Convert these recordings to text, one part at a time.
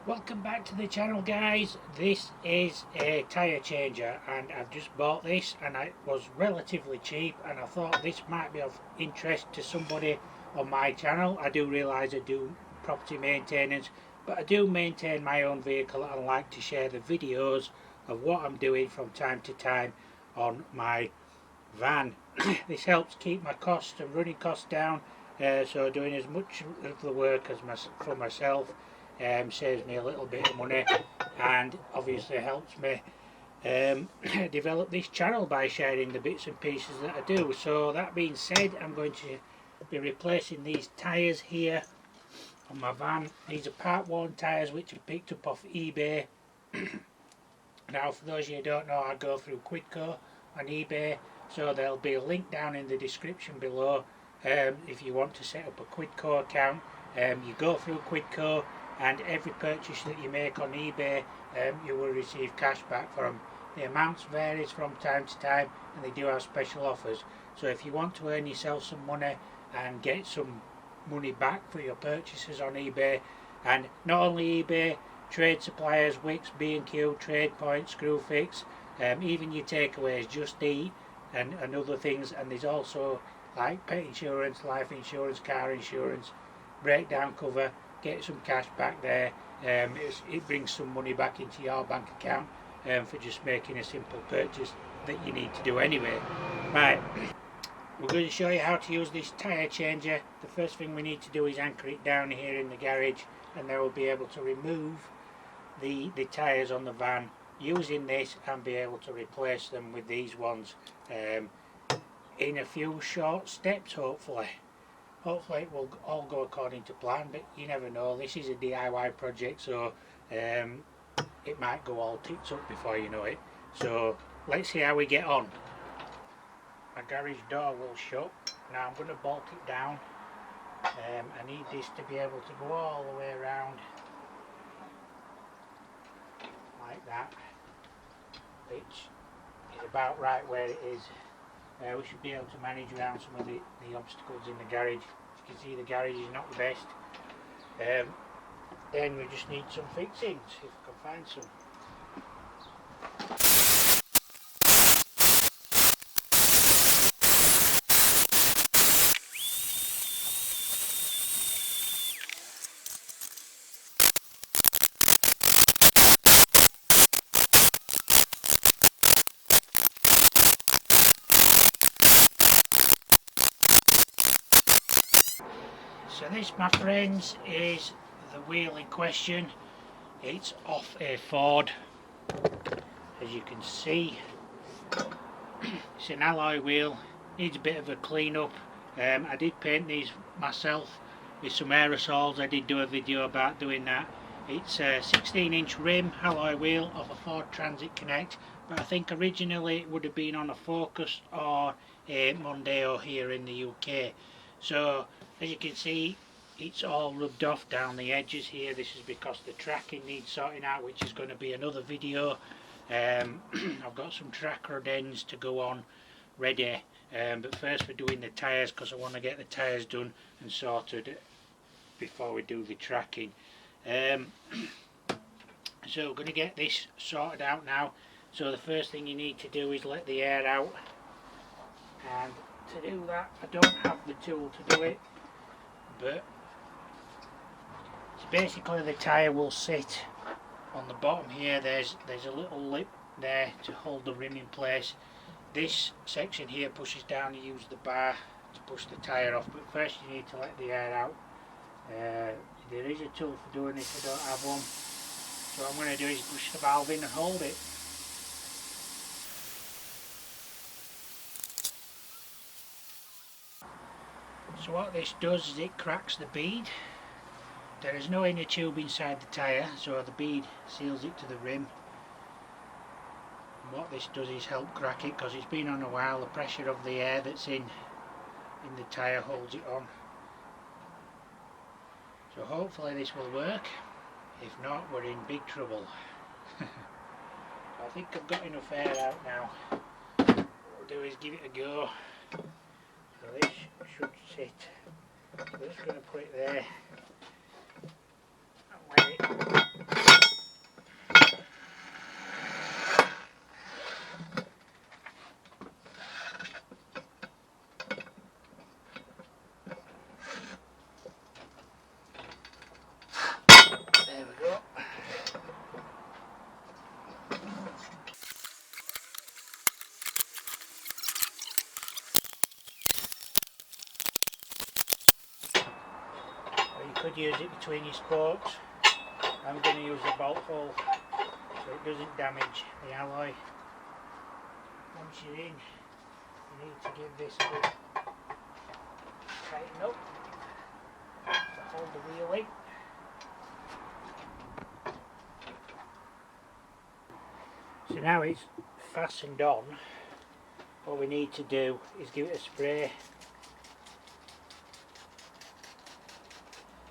Welcome back to the channel, guys. This is a tyre changer and I've just bought this and it was relatively cheap, and I thought this might be of interest to somebody on my channel. I do realise I do property maintenance, but I do maintain my own vehicle and I like to share the videos of what I'm doing from time to time on my van. This helps keep my costs and running costs down, so doing as much of the work as for myself saves me a little bit of money, and obviously helps me develop this channel by sharing the bits and pieces that I do. So that being said, I'm going to be replacing these tyres here on my van. These are part worn tyres which I picked up off eBay. Now, for those of you who don't know, I go through Quidco on eBay, so there'll be a link down in the description below. If you want to set up a Quidco account, you go through Quidco, and every purchase that you make on eBay, you will receive cash back from. The amounts varies from time to time, and they do have special offers. So if you want to earn yourself some money and get some money back for your purchases on eBay, and not only eBay, trade suppliers, Wix, B&Q, TradePoint, Screwfix, even your takeaways, Just Eat, and other things. And there's also like pet insurance, life insurance, car insurance, breakdown cover. Get some cash back there. It brings some money back into your bank account for just making a simple purchase that you need to do anyway. Right, we're going to show you how to use this tyre changer. The first thing we need to do is anchor it down here in the garage, and then we'll be able to remove the tyres on the van using this and be able to replace them with these ones in a few short steps, hopefully. Hopefully it will all go according to plan, but you never know. This is a DIY project, so it might go all tits up before you know it. So let's see how we get on. My garage door will shut. Now I'm going to bolt it down. I need this to be able to go all the way around like that, which is about right where it is. We should be able to manage around some of the obstacles in the garage. As you can see, the garage is not the best. Then we just need some fixings, if we can find some. So this, my friends, is the wheel in question. It's off a Ford, as you can see. It's an alloy wheel, needs a bit of a clean up. I did paint these myself with some aerosols. I did do a video about doing that. It's a 16-inch rim alloy wheel of a Ford Transit Connect, but I think originally it would have been on a Focus or a Mondeo here in the UK. So as you can see, it's all rubbed off down the edges here. This is because the tracking needs sorting out, which is going to be another video. I've got some track rod ends to go on ready, but first we're doing the tyres, because I want to get the tyres done and sorted before we do the tracking. So we're going to get this sorted out now. So the first thing you need to do is let the air out, and to do that I don't have the tool to do it, but so basically the tyre will sit on the bottom here. There's a little lip there to hold the rim in place. This section here pushes down. You use the bar to push the tyre off, but first you need to let the air out. There is a tool for doing this, I don't have one, so what I'm going to do is push the valve in and hold it. So what this does is it cracks the bead. There is no inner tube inside the tyre, so the bead seals it to the rim. And what this does is help crack it, because it's been on a while. The pressure of the air that's in the tyre holds it on. So hopefully this will work. If not, we're in big trouble. I think I've got enough air out now. What we'll do is give it a go. So this should sit. So I'm just going to put it there and let it could use it between your spokes. I'm going to use the bolt hole so it doesn't damage the alloy. Once you're in, you need to give this a bit tighten up to hold the wheel in. So now it's fastened on, what we need to do is give it a spray.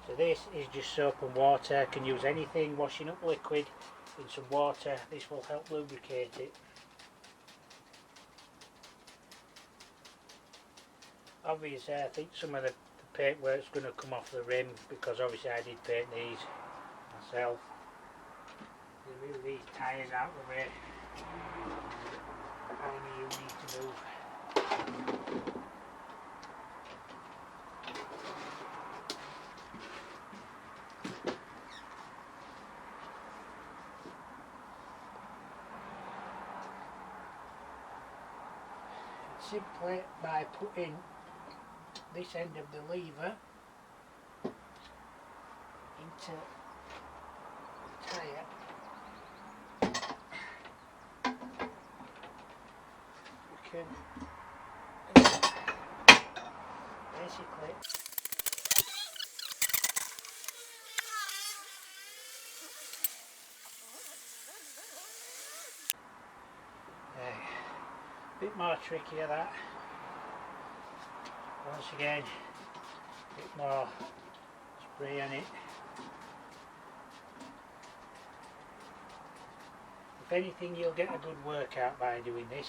So this is just soap and water. Can use anything, washing up liquid in some water. This will help lubricate it. Obviously I think some of the paintwork's going to come off the rim because obviously I did paint these myself. Move these tyres out of the way. Only you need to move. Simply by putting this end of the lever into the tyre, we can basically a bit more trickier that. Once again, a bit more spray on it. If anything, you'll get a good workout by doing this.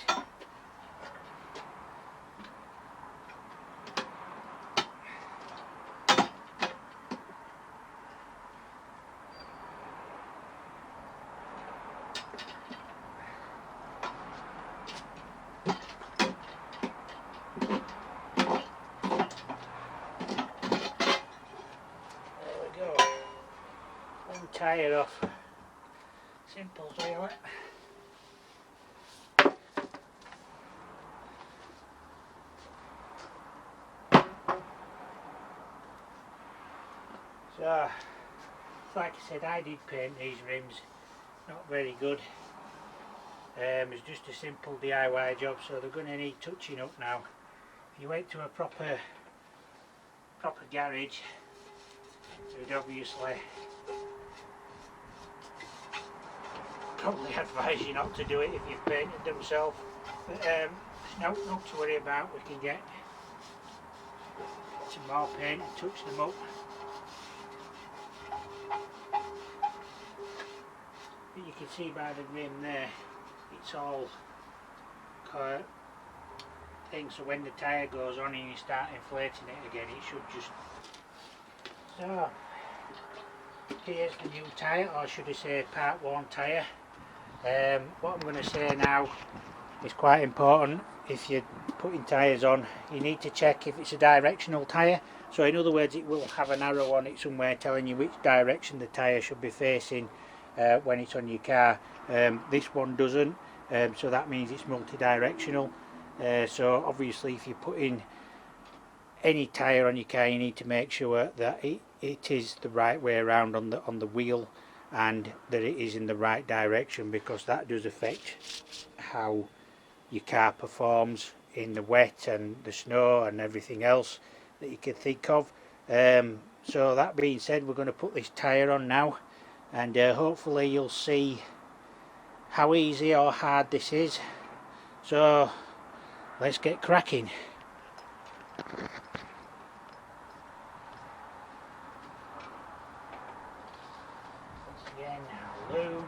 Tyre off. Simple as really. So, like I said, I did paint these rims. Not very good. It's just a simple DIY job, so they're going to need touching up now. If you went to a proper garage, you'd obviously probably advise you not to do it if you've painted them yourself. But not to worry about. We can get some more paint and touch them up. But you can see by the rim there, it's all thing. So when the tyre goes on and you start inflating it again, it should just. So here's the new tyre, or should I say part worn tyre. What I'm going to say now is quite important. If you're putting tyres on, you need to check if it's a directional tyre. So in other words, it will have an arrow on it somewhere telling you which direction the tyre should be facing when it's on your car. This one doesn't, so that means it's multi-directional. So obviously if you're putting any tyre on your car, you need to make sure that it is the right way around on the wheel, and that it is in the right direction, because that does affect how your car performs in the wet and the snow and everything else that you can think of. So that being said, we're going to put this tyre on now, and hopefully you'll see how easy or hard this is. So let's get cracking. Again, lube.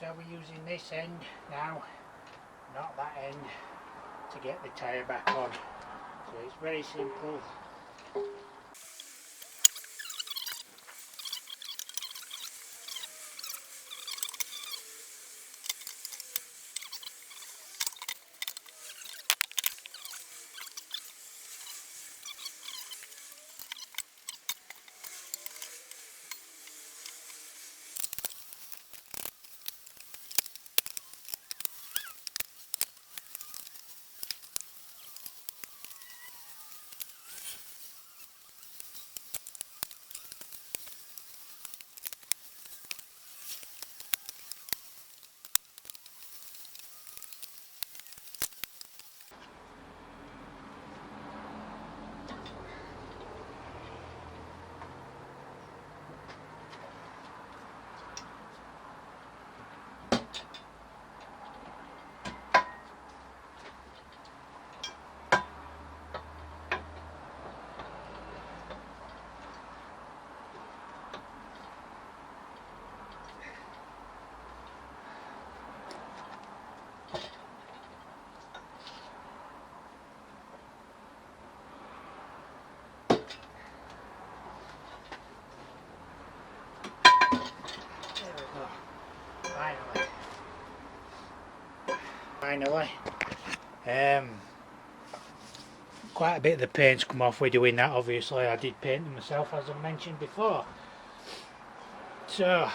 So we're using this end now, not that end, to get the tyre back on. So it's very simple. There we go. Finally. Quite a bit of the paint's come off with doing that. Obviously I did paint them myself, as I mentioned before. So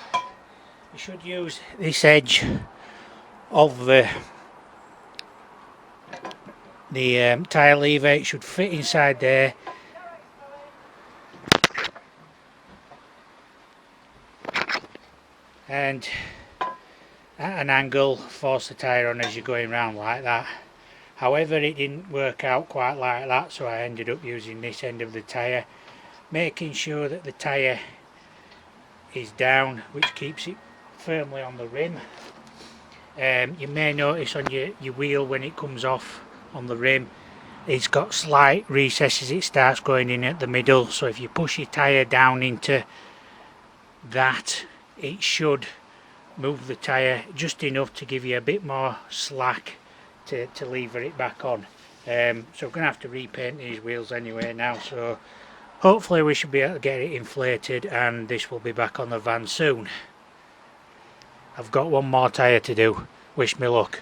you should use this edge of the tyre lever. It should fit inside there, and at an angle force the tyre on as you're going round like that. However, it didn't work out quite like that, so I ended up using this end of the tyre, making sure that the tyre is down, which keeps it firmly on the rim. You may notice on your wheel when it comes off on the rim, it's got slight recesses, it starts going in at the middle, so if you push your tyre down into that, it should move the tyre just enough to give you a bit more slack to lever it back on. So I'm going to have to repaint these wheels anyway now, so hopefully we should be able to get it inflated and this will be back on the van soon. I've got one more tyre to do. Wish me luck.